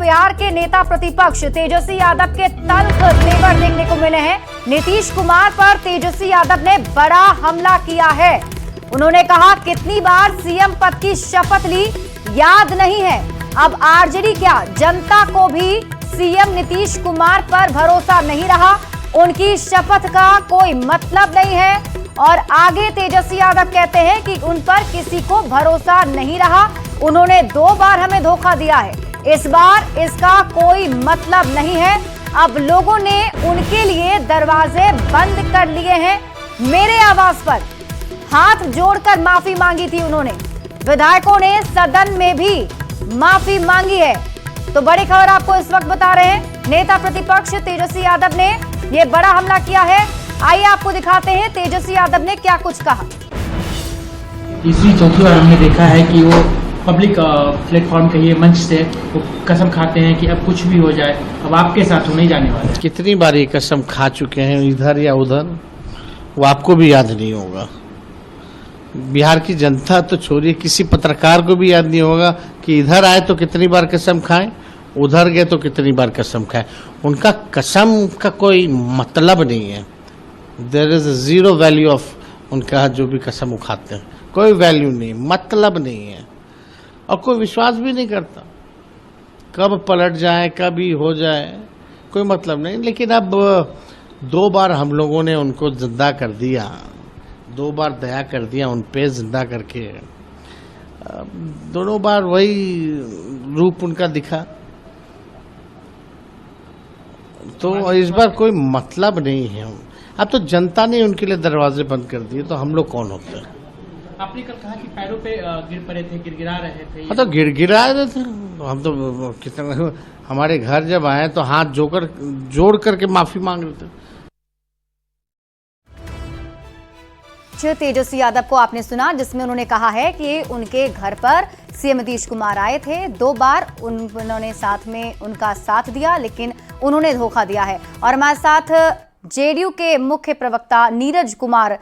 बिहार के नेता प्रतिपक्ष तेजस्वी यादव के तल्ख तेवर देखने को मिले हैं। नीतीश कुमार पर तेजस्वी यादव ने बड़ा हमला किया है। उन्होंने कहा, कितनी बार सीएम पद की शपथ ली याद नहीं है। अब आरजेडी क्या, जनता को भी सीएम नीतीश कुमार पर भरोसा नहीं रहा। उनकी शपथ का कोई मतलब नहीं है। और आगे तेजस्वी यादव कहते हैं कि उन पर किसी को भरोसा नहीं रहा। उन्होंने 2 बार हमें धोखा दिया है, इस बार इसका कोई मतलब नहीं है। अब लोगों ने उनके लिए दरवाजे बंद कर लिए हैं। मेरे आवाज पर हाथ जोड़कर माफी मांगी थी उन्होंने। विधायकों ने सदन में भी माफी मांगी है। तो बड़ी खबर आपको इस वक्त बता रहे हैं, नेता प्रतिपक्ष तेजस्वी यादव ने ये बड़ा हमला किया है। आइए आपको दिखाते हैं तेजस्वी यादव ने क्या कुछ कहा। तीसरी चौथी बार हमने देखा है कि वो पब्लिक प्लेटफॉर्म कहिए, मंच से वो कसम खाते हैं कि अब कुछ भी हो जाए, अब आपके साथ वो नहीं जाने वाले। कितनी बार ये कसम खा चुके हैं इधर या उधर, वो आपको भी याद नहीं होगा। बिहार की जनता तो छोड़िए, किसी पत्रकार को भी याद नहीं होगा कि इधर आए तो कितनी बार कसम खाएं, उधर गए तो कितनी बार कसम खाएं। उनका कसम का कोई मतलब नहीं है। There is zero value of उनका जो भी कसम उखाते हैं, कोई वैल्यू नहीं, मतलब नहीं है। और कोई विश्वास भी नहीं करता, कब पलट जाए कब ही हो जाए, कोई मतलब नहीं। लेकिन अब 2 बार हम लोगों ने उनको जिंदा कर दिया, 2 बार दया कर दिया उन पे जिंदा करके। दोनों बार वही रूप उनका दिखा, तो इस बार कोई मतलब नहीं है। अब तो जनता ने उनके लिए दरवाजे बंद कर दिए, तो हम लोग कौन होते हैं। आपने कल कहा कि पैरों पे गिर पड़े थे, गिड़गिड़ा रहे थे। हाँ, तो गिड़गिड़ा रहे थे हम तो। कितना हमारे घर जब आए तो हाथ जोड़ करके माफी मांग रहे थे। तेजस्वी यादव को आपने सुना, जिसमें उन्होंने कहा है कि उनके घर पर सीएम नीतीश कुमार आए थे। 2 बार उन्होंने साथ में उनका साथ दिया, लेकिन उन्होंने धोखा दिया है। और हमारे साथ जेडीयू के मुख्य प्रवक्ता नीरज कुमार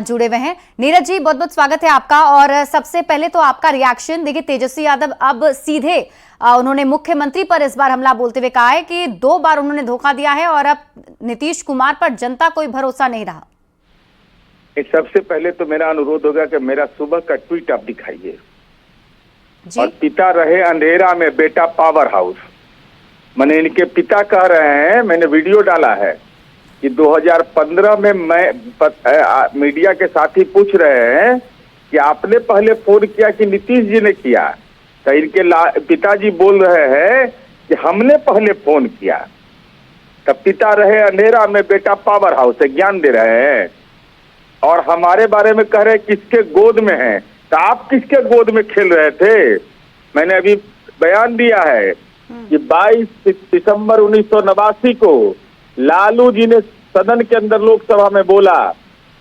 जुड़े हुए हैं। नीरज जी, बहुत बहुत स्वागत है आपका। और सबसे पहले तो आपका रिएक्शन देखिए, तेजस्वी यादव अब सीधे उन्होंने मुख्यमंत्री पर इस बार हमला बोलते हुए कहा है कि 2 बार उन्होंने धोखा दिया है और अब नीतीश कुमार पर जनता कोई भरोसा नहीं रहा। सबसे पहले तो मेरा अनुरोध होगा कि मेरा सुबह का ट्वीट आप दिखाइए। और पिता रहे अंधेरा में, बेटा पावर हाउस। मैंने इनके पिता कह रहे हैं, मैंने वीडियो डाला है कि 2015 में मैं मीडिया के साथी पूछ रहे हैं कि आपने पहले फोन किया कि नीतीश जी ने किया, तो इनके पिताजी बोल रहे हैं कि हमने पहले फोन किया। तब पिता रहे अंधेरा में, बेटा पावर हाउस से ज्ञान दे रहे हैं। और हमारे बारे में कह रहे किसके गोद में है, तो आप किसके गोद में खेल रहे थे। मैंने अभी बयान दिया है कि 22 दिसंबर 1989 को लालू जी ने सदन के अंदर लोकसभा में बोला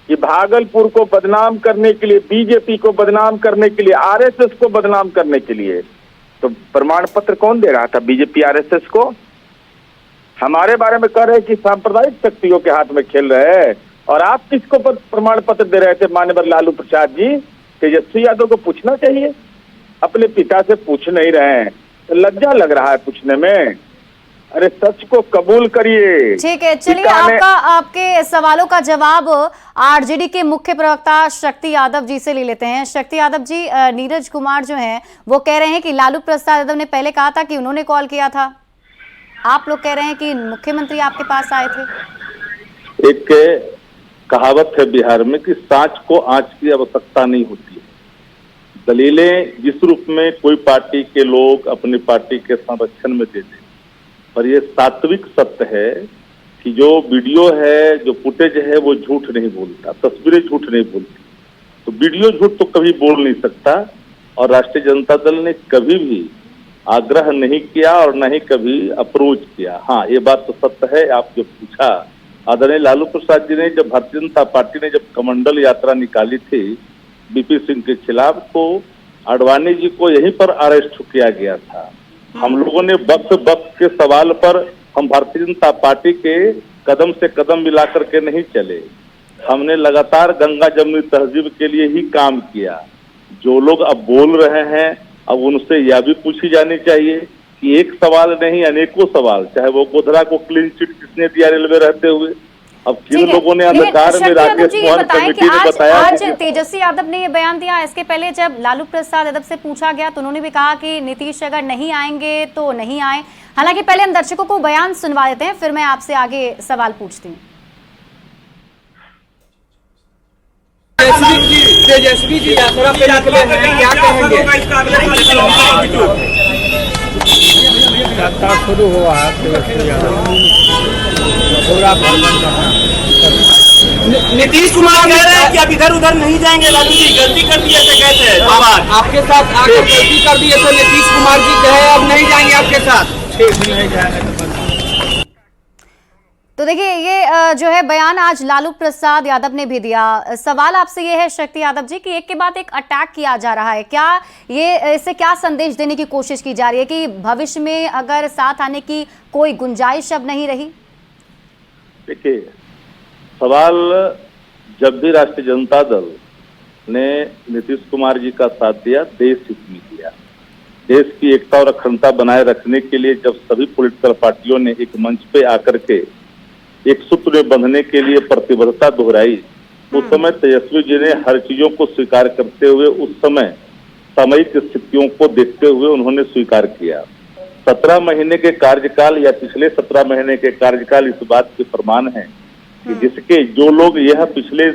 कि भागलपुर को बदनाम करने के लिए, बीजेपी को बदनाम करने के लिए, आरएसएस को बदनाम करने के लिए, तो प्रमाण पत्र कौन दे रहा था, बीजेपी आरएसएस को। हमारे बारे में कह रहे कि सांप्रदायिक शक्तियों के हाथ में खेल रहे हैं। और आप किसको प्रमाण पत्र दे रहे थे, माननीय लालू प्रसाद जी। तेजस्वी यादव को पूछना चाहिए, अपने पिता से पूछ नहीं रहे हैं, तो लज्जा लग रहा है पूछने में। अरे सच को कबूल करिए। ठीक है, चलिए आपके सवालों का जवाब आरजेडी के मुख्य प्रवक्ता शक्ति यादव जी से ले लेते हैं। शक्ति यादव जी, नीरज कुमार जो हैं वो कह रहे हैं कि लालू प्रसाद यादव ने पहले कहा था कि उन्होंने कॉल किया था, आप लोग कह रहे हैं कि मुख्यमंत्री आपके पास आए थे। एक कहावत है बिहार में कि सांच को आंच की आवश्यकता नहीं होती है। दलीलें जिस रूप में कोई पार्टी के लोग अपनी पार्टी के संरक्षण में दे दें, पर यह सात्विक सत्य है कि जो वीडियो है, जो फुटेज है, वो झूठ नहीं बोलता, तस्वीरें झूठ नहीं बोलती। तो वीडियो झूठ तो कभी बोल नहीं सकता। और राष्ट्रीय जनता दल ने कभी भी आग्रह नहीं किया और न ही कभी अप्रोच किया। हाँ, ये बात तो सत्य है। आप जो पूछा, आदरणीय लालू प्रसाद जी ने जब भारतीय जनता पार्टी ने जब कमंडल यात्रा निकाली थी बीपी सिंह के खिलाफ, तो आडवाणी जी को यहीं पर अरेस्ट किया गया था। हम लोगों ने वक्त के सवाल पर हम भारतीय जनता पार्टी के कदम से कदम मिलाकर के नहीं चले। हमने लगातार गंगा जमुनी तहजीब के लिए ही काम किया। जो लोग अब बोल रहे हैं, अब उनसे यह भी पूछी जानी चाहिए कि एक सवाल नहीं अनेकों सवाल, चाहे वो गोधरा को क्लीन चिट किसने दिया रेलवे रहते हुए, अब किन लोगों ने अंधकार में राकेश मोहन कमेटी ने बताया। आज तेजस्वी यादव ने ये बयान दिया, इसके पहले जब लालू प्रसाद यादव से पूछा गया तो उन्होंने भी कहा कि नीतीश अगर नहीं आएंगे तो नहीं आए। हालांकि पहले हम दर्शकों को बयान सुनवा देते हैं, फिर मैं आपसे आगे सवाल पूछती हूँ। तेजस्वी जी यात्रा पे निकले हैं, क्या कहेंगे? यात्रा शुरू हुआ है पूरा नीतीश कुमार कह रहे हैं कि अब इधर उधर नहीं जाएंगे, लालू जी गलती कर दी ऐसे कहते हैं। आपके साथ आकर गलती कर दी है तो नीतीश कुमार जी कहे अब नहीं जाएंगे आपके साथ। नहीं जाएंगे तो देखिए ये जो है बयान आज लालू प्रसाद यादव ने भी दिया। सवाल आपसे ये है शक्ति यादव जी कि एक के बाद एक अटैक किया जा रहा है, क्या ये इससे क्या संदेश देने की कोशिश की जा रही है कि भविष्य में अगर साथ आने की कोई गुंजाइश अब नहीं रही? देखिए, सवाल जब भी राष्ट्रीय जनता दल ने नीतीश कुमार जी का साथ दिया, देश हित में दिया, देश की एकता और अखंडता बनाए रखने के लिए जब सभी पॉलिटिकल पार्टियों ने एक मंच पे आकर के एक सूत्र में बंधने के लिए प्रतिबद्धता दोहराई, उस समय तेजस्वी जी ने हर चीजों को स्वीकार करते हुए उस समय सामयिक स्थितियों को देखते हुए उन्होंने स्वीकार किया। 17 महीने के कार्यकाल या पिछले 17 महीने के कार्यकाल इस बात के प्रमाण है कि जिसके जो लोग यह पिछले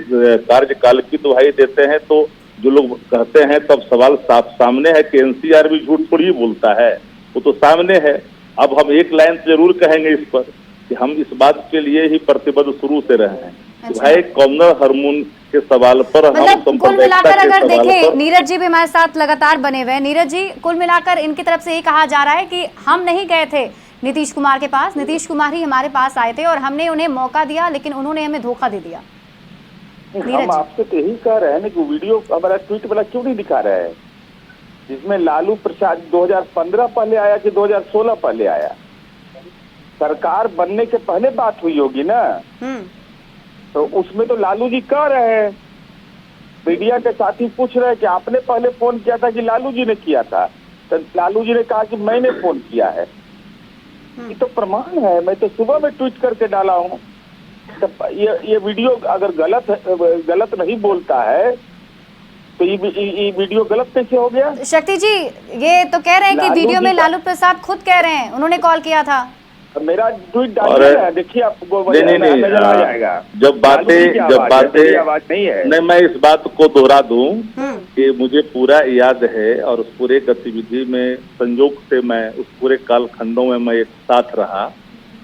कार्यकाल की दुहाई देते हैं, तो जो लोग कहते हैं तब सवाल साफ सामने है कि एनसीआर भी झूठ थोड़ी बोलता है, वो तो सामने है। अब हम एक लाइन जरूर कहेंगे इस पर कि हम इस बात के लिए ही प्रतिबद्ध शुरू से रहे हैं कि भाई कॉमनल हार्मोन के सवाल पर हम कुल मिलाकर अगर देखें, नीरज जी भी हमारे साथ लगातार बने हुए हैं। नीरज जी, कुल मिलाकर इनकी तरफ से ये कहा जा रहा है कि हम नहीं गए थे नीतीश कुमार के पास, नीतीश कुमार ही हमारे पास आए थे और हमने उन्हें मौका दिया लेकिन उन्होंने हमें धोखा दे दिया। हम आपसे तो यही कह रहे हैं ना कि वीडियो हमारा ट्वीट वाला क्यों नहीं दिखा रहा है, जिसमें लालू प्रसाद 2015 पहले आया कि 2016 पहले आया? सरकार बनने के पहले बात हुई होगी ना, तो उसमें तो लालू जी कह रहे हैं, मीडिया के साथी पूछ रहे हैं कि आपने पहले फोन किया था कि लालू जी ने किया था, तो लालू जी ने कहा कि मैंने फोन किया है। ये तो प्रमाण है, मैं तो सुबह में ट्वीट करके डाला हूँ। तो ये वीडियो अगर गलत नहीं बोलता है तो ये वीडियो गलत कैसे हो गया? शक्ति जी, ये तो कह रहे हैं कि वीडियो में लालू प्रसाद खुद कह रहे हैं उन्होंने कॉल किया था। मेरा ट्वीट डालिए, देखिए आपको नजर आ जाएगा। जब बातें आवाज नहीं है, नहीं, मैं इस बात को दोहरा दूं कि मुझे पूरा याद है और उस पूरे गतिविधि में संयोग से मैं उस पूरे कालखंडों में मैं एक साथ रहा।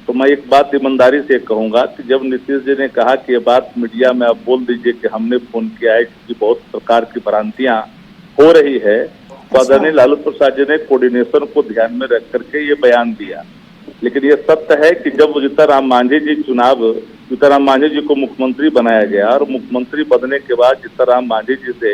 तो मैं एक बात ईमानदारी से कहूंगा कि जब नीतीश जी ने कहा कि ये बात मीडिया में आप बोल दीजिए कि हमने फोन किया है क्योंकि बहुत प्रकार की भ्रांतियां हो रही है, तो आदरणीय लालू प्रसाद जी ने कोऑर्डिनेशन को ध्यान में रख करके ये बयान दिया। लेकिन ये सत्य है कि जब जीतनराम मांझी जी को मुख्यमंत्री बनाया गया और मुख्यमंत्री बनने के बाद जीतनराम मांझी जी से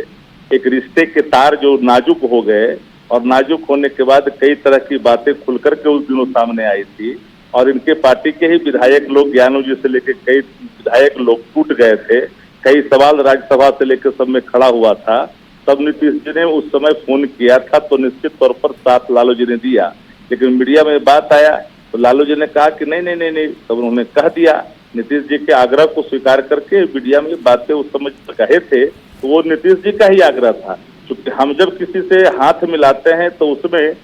एक रिश्ते के तार जो नाजुक हो गए और नाजुक होने के बाद कई तरह की बातें खुलकर के उस दिनों सामने आई थी और इनके पार्टी के ही विधायक लोग, ज्ञानू जी से लेकर कई विधायक लोग टूट गए थे, कई सवाल राज्यसभा से लेकर सब में खड़ा हुआ था। तब नीतीश जी ने उस समय फोन किया था तो निश्चित तौर पर साथ लालू जी ने दिया, लेकिन मीडिया में बात आया तो लालू जी ने कहा कि नहीं, तब उन्होंने कह दिया। नीतीश जी के आग्रह को स्वीकार करके मीडिया में बातें उस समय कहे थे तो वो नीतीश जी का ही आग्रह था, क्योंकि हम जब किसी से हाथ मिलाते हैं तो उसमें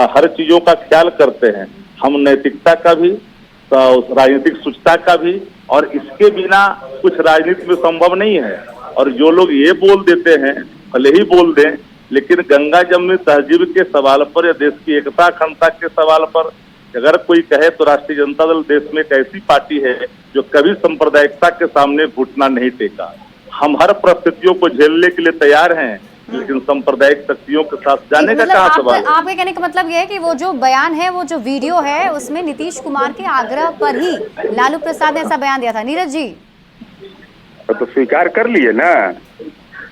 हर चीजों का ख्याल करते हैं, हम नैतिकता का भी, तो राजनीतिक शुचिता का भी, और इसके बिना कुछ राजनीति में संभव नहीं है। और जो लोग ये बोल देते हैं, भले ही बोल दें, लेकिन गंगा जमुनी तहजीब के सवाल पर या देश की एकता अखंडता के सवाल पर अगर कोई कहे तो राष्ट्रीय जनता दल देश में एक ऐसी पार्टी है जो कभी सांप्रदायिकता के सामने घुटना नहीं टेका। हम हर परिस्थितियों को झेलने के लिए तैयार हैं, लेकिन सांप्रदायिक शक्तियों के साथ जाने का कहाँ सवाल है? आपके कहने का मतलब ये है कि वो जो बयान है, वो जो वीडियो है, उसमें नीतीश कुमार के आग्रह पर ही लालू प्रसाद ने ऐसा बयान दिया था। नीरज जी, तो स्वीकार कर लिए ना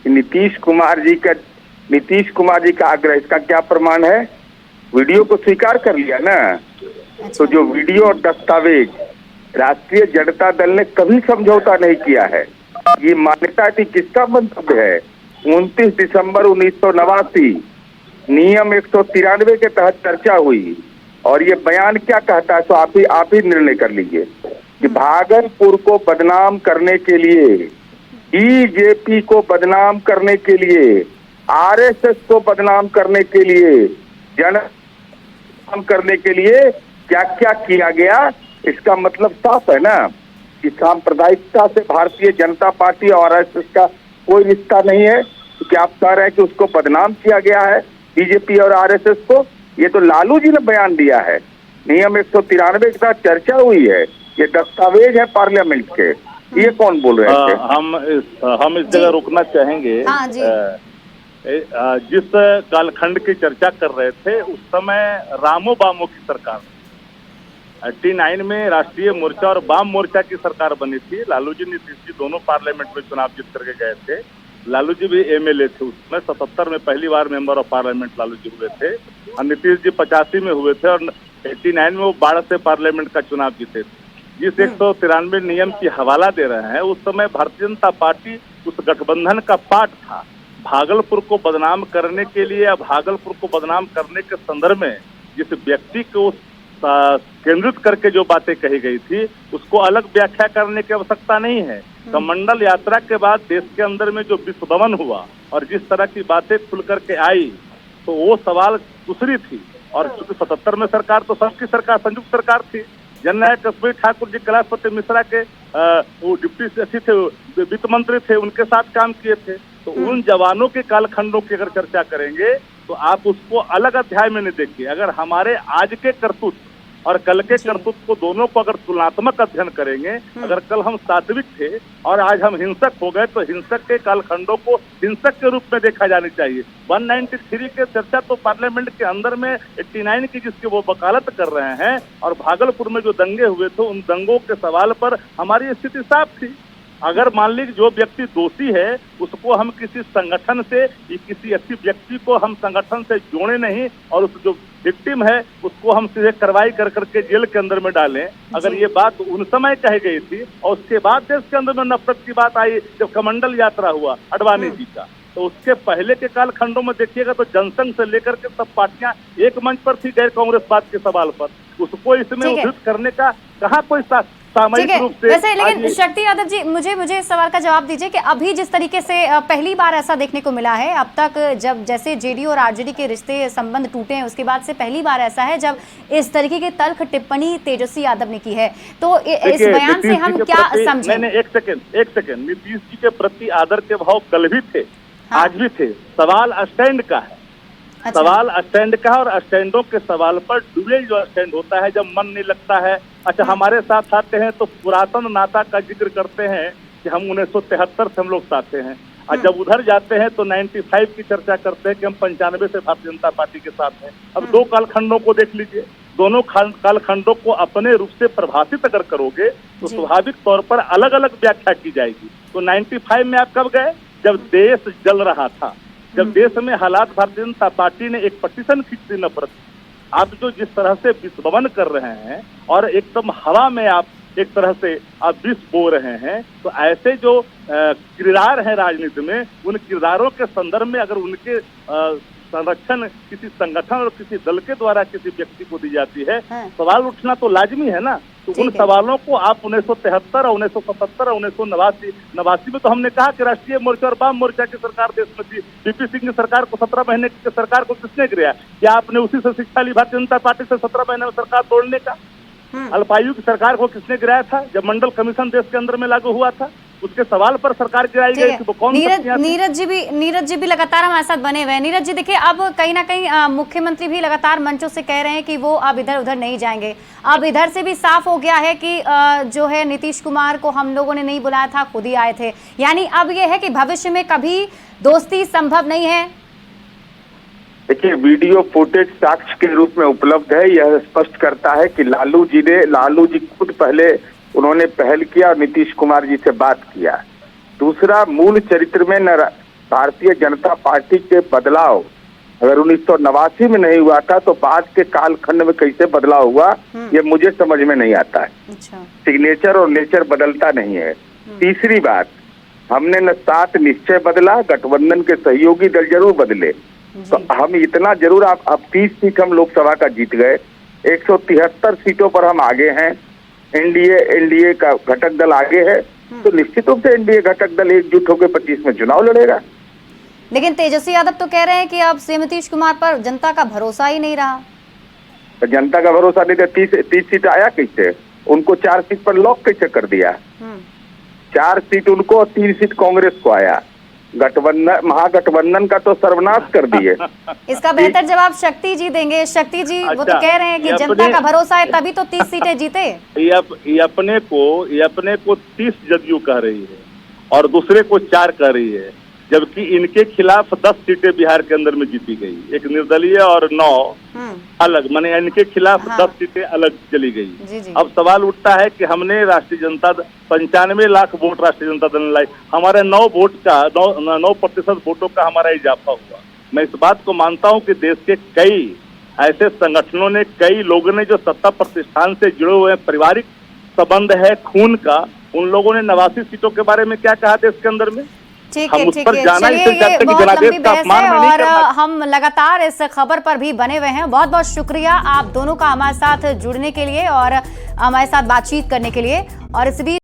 नीतीश कुमार जी का आग्रह, इसका क्या प्रमाण है? वीडियो को स्वीकार कर लिया ना। तो जो वीडियो और दस्तावेज, राष्ट्रीय जनता दल ने कभी समझौता नहीं किया है। ये मान्यता थी, किसका मंतव्य है? 29 दिसंबर 1989 नियम 193 के तहत चर्चा हुई और ये बयान क्या कहता है, तो आप ही निर्णय कर लीजिए कि भागलपुर को बदनाम करने के लिए, बीजेपी को बदनाम करने के लिए, आरएसएस को बदनाम करने के लिए, करने के लिए क्या क्या किया गया। इसका मतलब साफ है ना कि सांप्रदायिकता से भारतीय जनता पार्टी और आरएसएस का कोई रिश्ता नहीं है। तो क्या आप कह रहे हैं कि उसको बदनाम किया गया है, बीजेपी और आरएसएस को? ये तो लालू जी ने बयान दिया है। नियम 193 के साथ चर्चा हुई है, ये दस्तावेज है पार्लियामेंट के। ये कौन बोल रहे थे? हम इस जगह रुकना चाहेंगे। हाँ जी। जिस कालखंड की चर्चा कर रहे थे उस समय रामो बामो की सरकार 89 में राष्ट्रीय मोर्चा और वाम मोर्चा की सरकार बनी थी। लालू जी नीतीश जी दोनों पार्लियामेंट में चुनाव जीत करके गए थे। लालू जी भी एमएलए थे उसमें। 77 में पहली बार member of parliament Lalu ji हुए थे और नीतीश जी 85 में हुए थे और 89 में वो 12 से पार्लियामेंट का चुनाव जीते थे। जिस 193 नियम की हवाला दे रहे हैं, उस समय भारतीय जनता पार्टी उस गठबंधन का पार्ट था। भागलपुर को बदनाम करने के लिए या भागलपुर को बदनाम करने के संदर्भ में जिस व्यक्ति को केंद्रित करके जो बातें कही गई थी उसको अलग व्याख्या करने की आवश्यकता नहीं है। कमंडल यात्रा के बाद देश के अंदर में जो विश्वदमन हुआ और जिस तरह की बातें खुल करके आई तो वो सवाल दूसरी थी। और चूंकि 77 में सरकार तो सबकी सरकार, संयुक्त सरकार थी। जननायक कश्मीर ठाकुर जी कैलाशपति मिश्रा के वो डिप्टी थे, वित्त मंत्री थे, उनके साथ काम किए थे। तो उन जवानों के कालखंडों की अगर चर्चा करेंगे तो आप उसको अलग अध्याय में नहीं देखिए। अगर हमारे आज के करतूत और कल के करतूत को दोनों को अगर तुलनात्मक अध्ययन करेंगे, अगर कल हम सात्विक थे और आज हम हिंसक हो गए तो हिंसक के कालखंडों को हिंसक के रूप में देखा जानी चाहिए। 193 के चर्चा तो पार्लियामेंट के अंदर में 89 की जिसकी वो वकालत कर रहे हैं और भागलपुर में जो दंगे हुए थे उन दंगों के सवाल पर हमारी स्थिति साफ थी। अगर मान लीजिए जो व्यक्ति दोषी है उसको हम किसी संगठन से, किसी ऐसी व्यक्ति को हम संगठन से जोड़े नहीं और उस जो विक्टिम है उसको हम सीधे कार्रवाई कर करके जेल के अंदर में डालें। अगर ये बात उन समय कही गई थी और उसके बाद देश के अंदर में नफरत की बात आई जब कमंडल यात्रा हुआ अडवाणी जी का, तो उसके पहले के कालखंडों में देखिएगा तो जनसंघ से लेकर के सब पार्टियां एक मंच पर थी गैर कांग्रेसवाद के सवाल पर। उसको इसमें उद्धृत करने का कहाँ कोई सामयिक रूप से। वैसे लेकिन शक्ति यादव जी मुझे इस सवाल का जवाब दीजिए कि अभी जिस तरीके से पहली बार ऐसा देखने को मिला है, अब तक जब जैसे जेडीयू और आरजेडी के रिश्ते संबंध टूटे हैं उसके बाद से पहली बार ऐसा है जब इस तरीके की तल्ख टिप्पणी तेजस्वी यादव ने की है। तो इस बयान से हम क्या समझें? नहीं, एक सेकेंड। नीतीश जी के प्रति आदर के भाव कल भी थे, आज भी थे। सवाल स्टैंड का है। अच्छा। सवाल स्टैंड का है और स्टैंडों के सवाल पर डुएल जो स्टैंड होता है जब मन नहीं लगता है। अच्छा, हमारे साथ आते हैं तो पुरातन नाता का जिक्र करते हैं कि हम 1973 से हम लोग साथ हैं और जब उधर जाते हैं तो 95 की चर्चा करते हैं कि हम 95 से भारतीय जनता पार्टी के साथ हैं। अब दो कालखंडों को देख लीजिए, दोनों कालखंडों को अपने रूप से प्रभावित अगर करोगे तो स्वाभाविक तौर पर अलग अलग व्याख्या की जाएगी। तो 95 में आप कब गए? जब देश जल रहा था, जब देश में हालात, भारतीय जनता पार्टी ने एक पटिशन खींची नफरत। आप जो जिस तरह से विस्फोटन कर रहे हैं और एकदम हवा में आप एक तरह से आप विष बो रहे हैं, तो ऐसे जो किरदार हैं राजनीति में, उन किरदारों के संदर्भ में अगर उनके संरक्षण किसी संगठन और किसी दल के द्वारा किसी व्यक्ति को दी जाती है, सवाल उठना तो लाजमी है ना। तो उन सवालों को आप 1973 और 1977 और 1989 में तो हमने कहा कि राष्ट्रीय मोर्चा और वाम मोर्चा की सरकार देश में थी। वीपी सिंह की सरकार को 17 महीने की सरकार को किसने गिराया? क्या आपने उसी से शिक्षा ली भारतीय जनता पार्टी से 17 महीने में सरकार तोड़ने का? अल्पायु की सरकार को किसने गिराया था जब मंडल कमीशन देश के अंदर में लागू हुआ था? उसके सवाल पर सरकार गिराई गई कि वो कौन? नीरज जी भी लगातार हमारे साथ बने हुए हैं। नीरज जी देखिए, अब कहीं ना कहीं मुख्यमंत्री भी लगातार मंचों से कह रहे हैं कि वो अब इधर उधर नहीं जाएंगे। अब इधर से भी साफ हो गया है कि जो है नीतीश कुमार को हम लोगों ने नहीं बुलाया था, खुद ही आए थे। यानी अब ये है कि भविष्य में कभी दोस्ती संभव नहीं है। देखिए, वीडियो फुटेज साक्ष्य के रूप में उपलब्ध है। यह स्पष्ट करता है कि लालू जी खुद पहले उन्होंने पहल किया और नीतीश कुमार जी से बात किया। दूसरा, मूल चरित्र में न भारतीय जनता पार्टी के बदलाव अगर 1989 में नहीं हुआ था तो बाद के कालखंड में कैसे बदलाव हुआ ये मुझे समझ में नहीं आता है। अच्छा। सिग्नेचर और नेचर बदलता नहीं है। तीसरी बात, हमने न साथ निश्चय बदला, गठबंधन के सहयोगी दल जरूर बदले। तो हम इतना जरूर, अब 30 सीट हम लोकसभा का जीत गए, 173 सीटों पर हम आगे हैं। एनडीए का घटक दल आगे है, तो निश्चित रूप से एनडीए घटक दल एकजुट होकर 25 में चुनाव लड़ेगा। लेकिन तेजस्वी यादव तो कह रहे हैं कि अब सीएम नीतीश कुमार पर जनता का भरोसा ही नहीं रहा। तो जनता का भरोसा नहीं था, 30 सीट आया कैसे? उनको 4 सीट पर लॉक कैसे कर दिया? 4 सीट उनको और 3 सीट कांग्रेस को आया। गठबंधन, महागठबंधन का तो सर्वनाश कर दिए। इसका बेहतर जवाब शक्ति जी देंगे। शक्ति जी वो तो कह रहे हैं कि जनता का भरोसा है तभी तो 30 सीटें जीते। ये अपने को 30 जदयू कह रही है और दूसरे को 4 कह रही है, जबकि इनके खिलाफ 10 सीटें बिहार के अंदर में जीती गई, एक निर्दलीय और 9 अलग, माने इनके खिलाफ 10 सीटें अलग चली गई। अब सवाल उठता है कि हमने राष्ट्रीय जनता 95 लाख वोट राष्ट्रीय जनता दल ने लाई, हमारे 9% वोटों का हमारा इजाफा हुआ। मैं इस बात को मानता हूं कि देश के कई ऐसे संगठनों ने, कई लोगों ने जो सत्ता प्रतिष्ठान से जुड़े हुए हैं, पारिवारिक संबंध है खून का, उन लोगों ने 89 सीटों के बारे में क्या कहा देश के अंदर में? ठीक है, ठीक है। चलिए, ये बहुत लंबी बहस है और हम लगातार इस खबर पर भी बने हुए हैं। बहुत बहुत शुक्रिया आप दोनों का हमारे साथ जुड़ने के लिए और हमारे साथ बातचीत करने के लिए। और इस बीच